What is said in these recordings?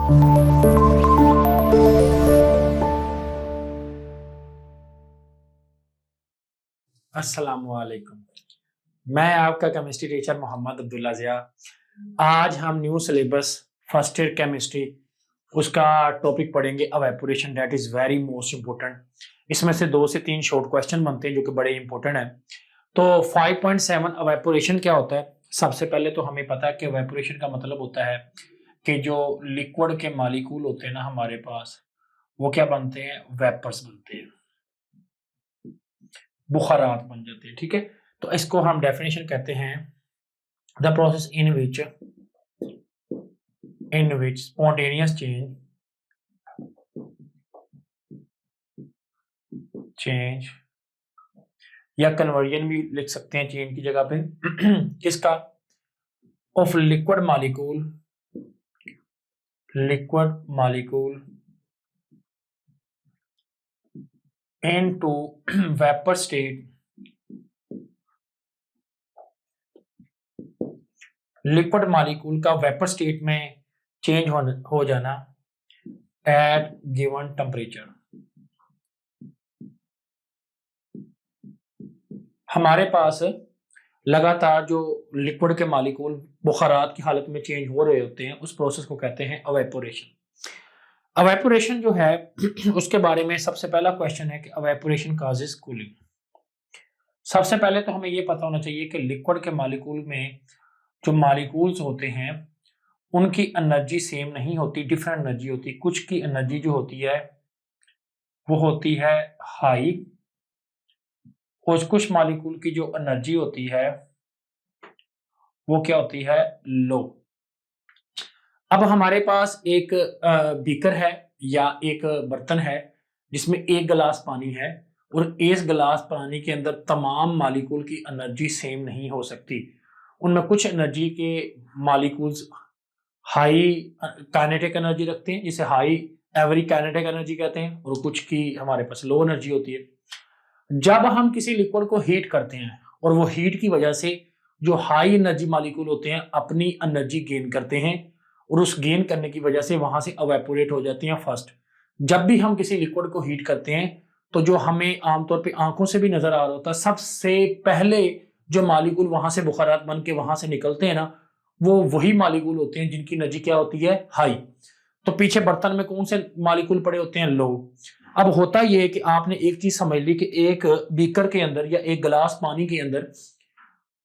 अस्सलामुअलैकुम। मैं आपका केमिस्ट्री टीचर मोहम्मद अब्दुल्ला ज़िया। आज हम new syllabus first year chemistry उसका टॉपिक पढ़ेंगे evaporation, that is very most important. इसमें से 2 से 3 शॉर्ट क्वेश्चन बनते हैं जो कि बड़े इंपॉर्टेंट हैं। तो 5.7 अवेपोरेशन क्या होता है? सबसे पहले तो हमें पता है कि अवेपोरेशन का मतलब होता है कि जो लिक्विड के मॉलिक्यूल होते हैं ना हमारे पास, वो क्या बनते हैं? वेपर्स बनते हैं, बुखारात बन जाते हैं। ठीक है, तो इसको हम डेफिनेशन कहते हैं the process in which spontaneous change या कन्वर्जन भी लिख सकते हैं चेंज की जगह पे किसका? Of liquid molecule into vapour state, liquid molecule का वेपर स्टेट में चेंज हो जाना एट गिवन टेम्परेचर। हमारे पास लगातार जो लिक्विड के मॉलिक्यूल बुखारात की हालत में चेंज हो रहे होते हैं, उस प्रोसेस को कहते हैं अवेपोरेशन। अवेपोरेशन जो है उसके बारे में सबसे पहला क्वेश्चन है कि अवेपोरेशन कॉजेस कूलिंग। सबसे पहले तो हमें ये पता होना चाहिए कि लिक्विड के मॉलिक्यूल में जो मॉलिक्यूल्स होते हैं उनकी एनर्जी सेम नहीं होती, डिफरेंट एनर्जी होती। कुछ की एनर्जी जो होती है वो होती है हाई, और कुछ मॉलिक्यूल की जो एनर्जी होती है वो क्या होती है? लो। अब हमारे पास एक बीकर है या एक बर्तन है जिसमें 1 गिलास पानी है, और इस गिलास पानी के अंदर तमाम मॉलिक्यूल की एनर्जी सेम नहीं हो सकती। उनमें कुछ एनर्जी के मॉलिक्यूल्स हाई काइनेटिक एनर्जी रखते हैं, जिसे हाई एवरी काइनेटिक एनर्जी कहते हैं, और कुछ की हमारे पास लो एनर्जी होती है। जब हम किसी लिक्विड को हीट करते हैं और वो हीट की वजह से जो हाई एनर्जी मॉलिक्यूल होते हैं अपनी एनर्जी गेन करते हैं, और उस गेन करने की वजह से वहां से अवेपोरेट हो जाती हैं फर्स्ट। जब भी हम किसी लिक्विड को हीट करते हैं तो जो हमें आमतौर पे आंखों से भी नजर आ रहा होता है, सबसे पहले जो मॉलिक्यूल वहां से बुखारात बन के वहां से निकलते हैं ना, वो वही मॉलिक्यूल होते हैं जिनकी एनर्जी क्या होती है? हाई। तो पीछे बर्तन में कौन से मॉलिक्यूल पड़े होते हैं? लो। अब होता यह है कि आपने एक चीज समझ ली कि एक बीकर के अंदर या एक गिलास पानी के अंदर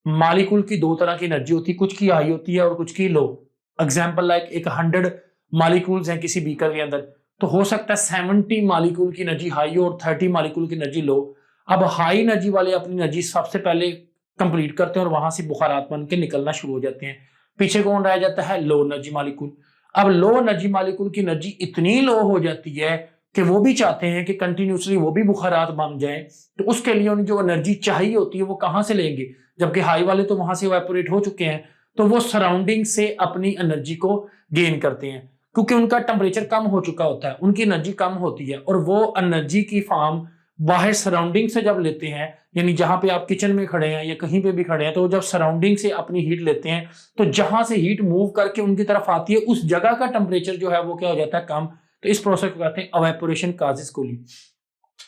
मॉलिक्यूल की 2 तरह की एनर्जी होती है, कुछ की हाई होती है और कुछ की लो। एग्जांपल लाइक एक 100 मॉलिक्यूल्स हैं किसी बीकर के अंदर, तो हो सकता है 70 मॉलिक्यूल की एनर्जी हाई और 30 मॉलिक्यूल की एनर्जी लो। अब हाई एनर्जी वाले अपनी एनर्जी सबसे पहले कंप्लीट करते हैं और वहां से बुखारात बन के निकलना शुरू हो जाते हैं। पीछे कौन रह जाता है? लो एनर्जी मॉलिक्यूल। अब लो एनर्जी मॉलिक्यूल की एनर्जी इतनी लो हो जाती है कि वो भी चाहते हैं कि कंटिन्यूसली वो भी बुखारात बन जाए, तो उसके लिए उन्हें जो एनर्जी चाहिए होती है वो कहां से लेंगे? जबकि हाई वाले तो वहां से इवेपोरेट हो चुके हैं, तो वो सराउंडिंग से अपनी एनर्जी को गेन करते हैं, क्योंकि उनका टेम्परेचर कम हो चुका होता है, उनकी एनर्जी कम होती है, और वो एनर्जी की फॉर्म बाहर सराउंडिंग से जब लेते हैं, यानी जहां पे आप किचन में खड़े हैं या कहीं पे भी खड़े हैं, तो जब सराउंडिंग से अपनी हीट लेते हैं तो जहां से हीट मूव करके उनकी तरफ आती है उस जगह का टेम्परेचर जो है वो क्या हो जाता है? कम। तो इस प्रोसेस को कहते हैं अवेपोरेशन कॉजेस कूलिंग।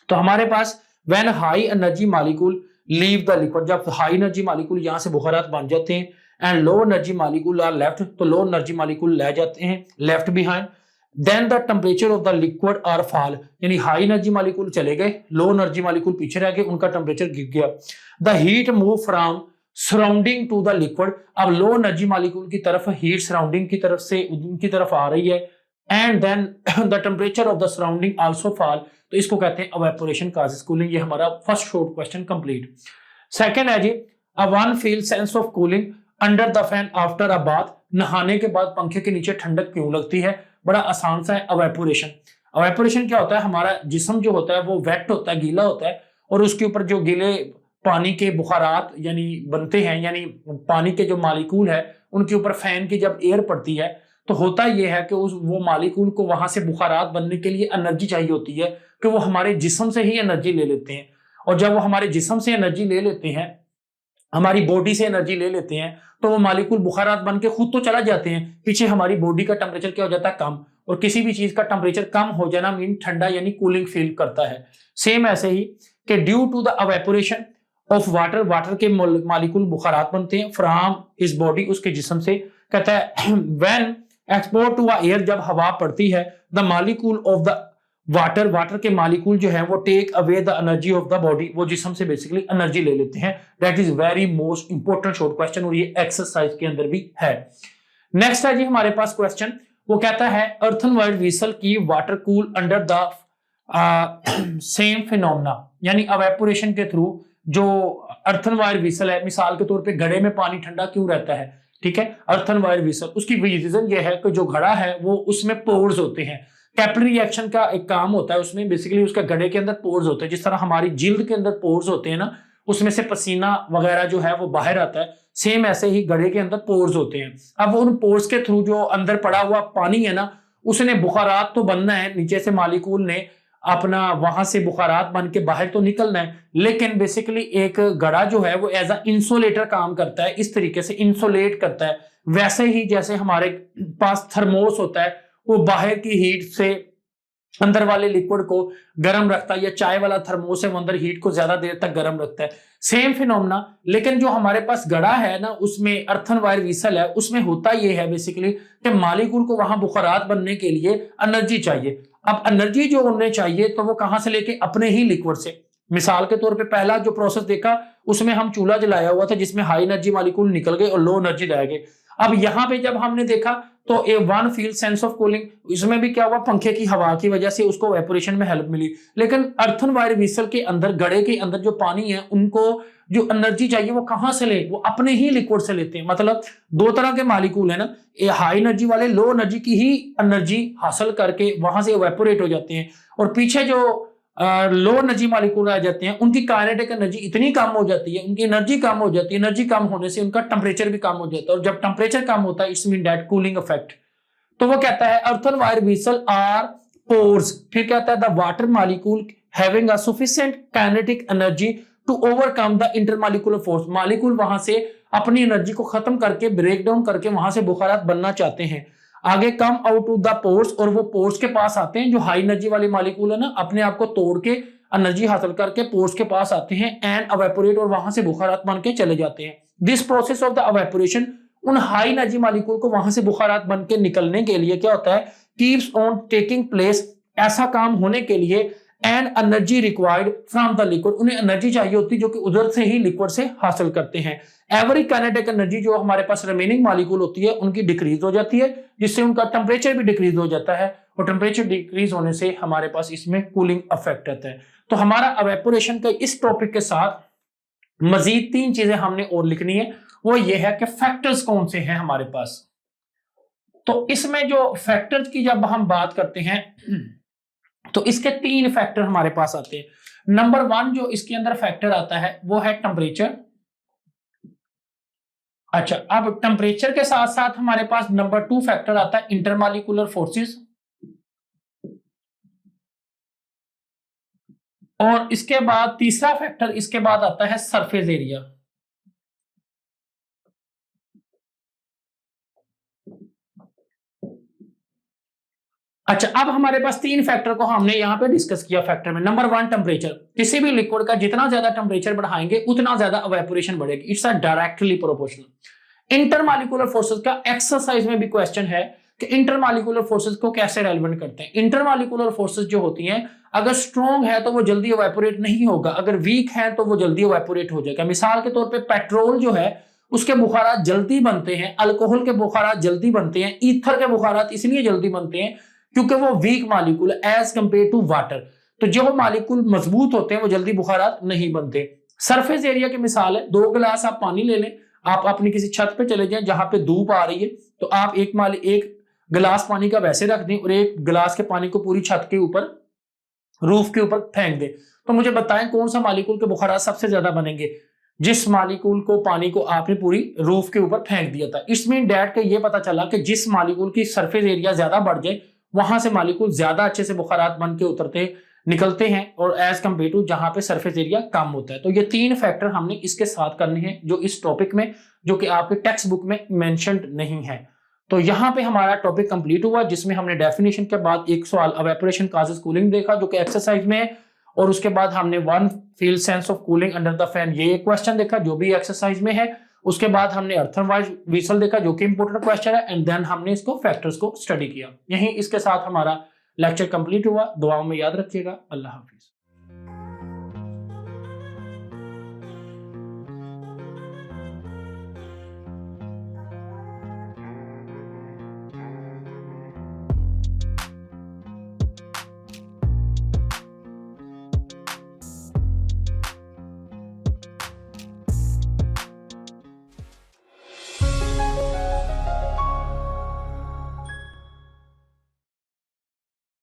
तो हमारे पास when high energy molecule leave the liquid, जब हाई एनर्जी मॉलिक्यूल यहां से बुखारात बन जाते हैं, and low energy molecule are left, तो लो एनर्जी मॉलिक्यूल ले जाते हैं left behind, then the temperature of the liquid are fall, यानी हाई एनर्जी मॉलिक्यूल चले गए, लो एनर्जी मॉलिक्यूल पीछे रह गए, उनका टेम्परेचर गिर गया। The heat move from surrounding to the liquid, अब लो एनर्जी मॉलिक्यूल की तरफ हीट सराउंडिंग की तरफ से उनकी तरफ आ रही है, and then the temperature of the surrounding also fall, तो इसको कहते हैं अवेपोरेशन कॉजेस कूलिंग। ये हमारा first short question complete. Second है जी, a one feel sense of cooling under the fan after a bath, नहाने के बाद पंखे के नीचे ठंडक क्यों लगती है? बड़ा आसान सा है अवेपोरेशन। अवेपोरेशन क्या होता है? हमारा जिस्म जो होता है वो वेट होता है, गीला होता है, और उसके ऊपर जो गीले पानी के बुखारात यानी बनते हैं, यानी पानी के जो मॉलिक्यूल है उनके ऊपर फैन की जब एयर पड़ती है तो होता यह है कि वो मॉलिक्यूल को वहां से बुखारात बनने के लिए एनर्जी चाहिए होती है कि वो हमारे जिस्म से ही एनर्जी ले लेते हैं, और जब वो हमारे जिस्म से एनर्जी ले लेते हैं हमारी बॉडी से एनर्जी ले लेते हैं तो वो मालिकूल बुखारात बन के खुद तो चला जाते हैं, पीछे हमारी बॉडी का टेम्परेचर क्या हो जाता है, कम। और किसी भी चीज का टेम्परेचर कम हो जाना मीन ठंडा यानी कूलिंग फील करता है। सेम ऐसे ही कि due to the evaporation of water, water के मालिकूल बुखारात बनते हैं फ्रॉम हिज बॉडी, उसके जिस्म से। कहता है व्हेन एक्सपोर्ट टू एयर, जब हवा पड़ती है, the molecule of the water, water के मालिकूल जो है वो take away the energy of the body, वो जिस्म से बेसिकली एनर्जी ले लेते हैं। That is very most important short question और ये एक्सरसाइज के अंदर भी है। नेक्स्ट है जी हमारे पास क्वेश्चन, वो कहता है अर्थनवायर व्हीसल की water cool under the same phenomena, यानी एवेपोरेशन के थ्रू जो अर्थनवायर व्हीसल है, मिसाल के तौर पे घड़े में पानी ठंडा क्यों रहता है, ठीक है, अर्थनवायर व्हीसल, उसकी रीजन ये है कि जो घड़ा है वो उसमें पोर्स होते हैं, कैपिलरी रिएक्शन का एक काम होता है उसमें, बेसिकली उसके घड़े के अंदर पोर्स होते हैं, जिस तरह हमारी जिल्द के अंदर पोर्स होते हैं ना, उसमें से पसीना वगैरह जो है वो बाहर आता है, सेम ऐसे ही घड़े के अंदर पोर्स होते हैं। अब उन पोर्स के थ्रू जो अंदर पड़ा हुआ पानी है ना, उसने बुखारात तो बनना है, नीचे से मालिकूल ने अपना वहां से बुखारात बन के बाहर तो निकलना है, लेकिन बेसिकली एक घड़ा जो है वो एज अ इंसुलेटर काम करता है, इस तरीके से इंसुलेट करता है। वैसे ही जैसे हमारे पास थर्मोस होता है, वो बाहर की हीट से अंदर वाले लिक्विड को गर्म रखता है, या चाय वाला थर्मोस है वो अंदर हीट को ज्यादा देर तक गर्म रखता है, सेम फिनोमेना। लेकिन जो हमारे पास घड़ा है ना, उसमें अर्थनवायर व्हीसल है, उसमें होता ये है बेसिकली कि मालिकूल को वहां बुखारात बनने के लिए एनर्जी चाहिए। अब एनर्जी जो उन्हें चाहिए तो वो कहां से लेके, अपने ही लिक्विड से। मिसाल के तौर पे पहला जो प्रोसेस देखा उसमें हम चूल्हा जलाया हुआ था जिसमें हाई एनर्जी मालिकूल निकल गए और लो एनर्जी रह गए। अब यहाँ पे जब हमने देखा तो a one feel sense of cooling, इसमें भी क्या हुआ, पंखे की हवा की वजह से उसको वेपोरेशन में हेल्प मिली। लेकिन अर्थनवायर व्हीसल के अंदर, घड़े के अंदर जो पानी है, उनको जो एनर्जी चाहिए वो कहां से ले, वो अपने ही लिक्विड से लेते हैं। मतलब दो तरह के मालिकूल है ना, हाई एनर्जी वाले लो एनर्जी की ही एनर्जी हासिल करके वहां से वेपोरेट हो जाते हैं, और पीछे जो लो एनर्जी मालिकूल आ जाते हैं उनकी काइनेटिक एनर्जी इतनी कम हो जाती है, उनकी एनर्जी कम हो जाती है, एनर्जी कम होने से उनका टेम्परेचर भी कम हो जाता है, और जब टेम्परेचर कम होता है it's mean that cooling effect. तो वो कहता है अर्थनवायर व्हीसल आर पोर्स, फिर कहता है the water molecule having a sufficient kinetic energy to overcome the intermolecular force, molecule वहां से अपनी एनर्जी को खत्म करके, ब्रेक डाउन करके वहां से बुखारात बनना चाहते हैं। आगे come out to the pores, और वो पोर्स के पास आते हैं, जो हाई एनर्जी वाले मालिकूल है ना, अपने आप को तोड़ के एनर्जी हासिल करके पोर्स के पास आते हैं एंड एवेपोरेट, और वहां से बुखारात बन के चले जाते हैं। This process of the evaporation, उन हाई एनर्जी मालिकूल को वहां से बुखारात बन के निकलने के लिए क्या होता है, कीप्स ऑन टेकिंग प्लेस, ऐसा काम होने के लिए and energy required from the liquid, उन्हें एनर्जी चाहिए होती है जो कि उधर से ही लिक्विड से हासिल करते हैं। एवरी काइनेटिक एनर्जी जो हमारे पास रिमेनिंग मालिकूल होती है उनकी डिक्रीज हो जाती है, जिससे उनका टेम्परेचर भी डिक्रीज हो जाता है, और टेम्परेचर डिक्रीज होने से हमारे पास इसमें कूलिंग इफेक्ट आता है। तो हमारा एवेपोरेशन का इस टॉपिक के साथ मजीद 3 चीजें हमने और लिखनी है, वो ये है कि फैक्टर्स कौन से हैं हमारे पास। तो इसमें जो फैक्टर्स की जब हम बात करते हैं तो इसके 3 फैक्टर हमारे पास आते हैं। नंबर 1 जो इसके अंदर फैक्टर आता है वो है टेम्परेचर। अच्छा, अब टेम्परेचर के साथ साथ हमारे पास नंबर 2 फैक्टर आता है इंटरमॉलिक्यूलर फोर्सेस, और इसके बाद तीसरा फैक्टर इसके बाद आता है सरफेस एरिया। अच्छा, अब हमारे पास 3 फैक्टर को हमने यहां पे डिस्कस किया फैक्टर में। नंबर 1 टेम्परेचर, किसी भी लिक्विड का जितना ज्यादा टेम्परेचर बढ़ाएंगे उतना ज्यादा एवेपोरेशन बढ़ेगी, it's a directly proportional. Intermolecular forces का एक्सरसाइज में भी क्वेश्चन है कि इंटरमॉलिक्यूलर फोर्सेस को कैसे रेलेवेंट करते हैं। इंटरमॉलिक्यूलर फोर्सेस जो होती हैं, अगर स्ट्रॉन्ग है तो वो जल्दी एवेपोरेट नहीं होगा, अगर वीक है तो वो जल्दी एवेपोरेट हो जाएगा। मिसाल के तौर पे पेट्रोल जो है उसके बुखारात जल्दी बनते हैं, अल्कोहल के बुखारात जल्दी बनते हैं, ईथर के बुखारात इसलिए जल्दी बनते हैं क्योंकि वो weak molecule as compare to water. तो जो मालिकूल मजबूत होते हैं वो जल्दी बुखारात नहीं बनते। सरफेस एरिया की मिसाल है, 2 गिलास आप पानी ले लें, आप अपनी किसी छत पे चले जाएं जहां पे धूप आ रही है, तो आप एक गिलास पानी का वैसे रख दें और एक गिलास के पानी को पूरी छत के ऊपर, रूफ के ऊपर फेंक दें। तो मुझे बताएं कौन सा मालिकूल के बुखारात सबसे ज्यादा बनेंगे? जिस मालिकूल को पानी को आपने पूरी रूफ के ऊपर फेंक दिया था। इसमें डैट का ये पता चला कि जिस मालिकूल की सरफेस एरिया ज्यादा बढ़ जाए वहां से मालिकूल ज्यादा अच्छे से बुखारात बन के उतरते हैं। निकलते हैं और एज कम्पेयर टू जहां पे सरफेस एरिया कम होता है। तो ये 3 फैक्टर हमने इसके साथ करने हैं जो इस टॉपिक में, जो कि आपके टेक्स्ट बुक में मेंशन्ड नहीं है। तो यहाँ पे हमारा टॉपिक कंप्लीट हुआ जिसमें हमने डेफिनेशन के बाद एक सवाल इवेपोरेशन कॉजेस कूलिंग देखा जो कि एक्सरसाइज में है, और उसके बाद हमने one feel sense of cooling under the fan ये क्वेश्चन देखा जो भी एक्सरसाइज में है। उसके बाद हमने अर्थन वाइज व्हीसल देखा जो कि इंपॉर्टेंट क्वेश्चन है, एंड देन हमने इसको फैक्टर्स को स्टडी किया। यहीं इसके साथ हमारा लेक्चर कंप्लीट हुआ। दुआओं में याद रखिएगा। अल्लाह हाफिज।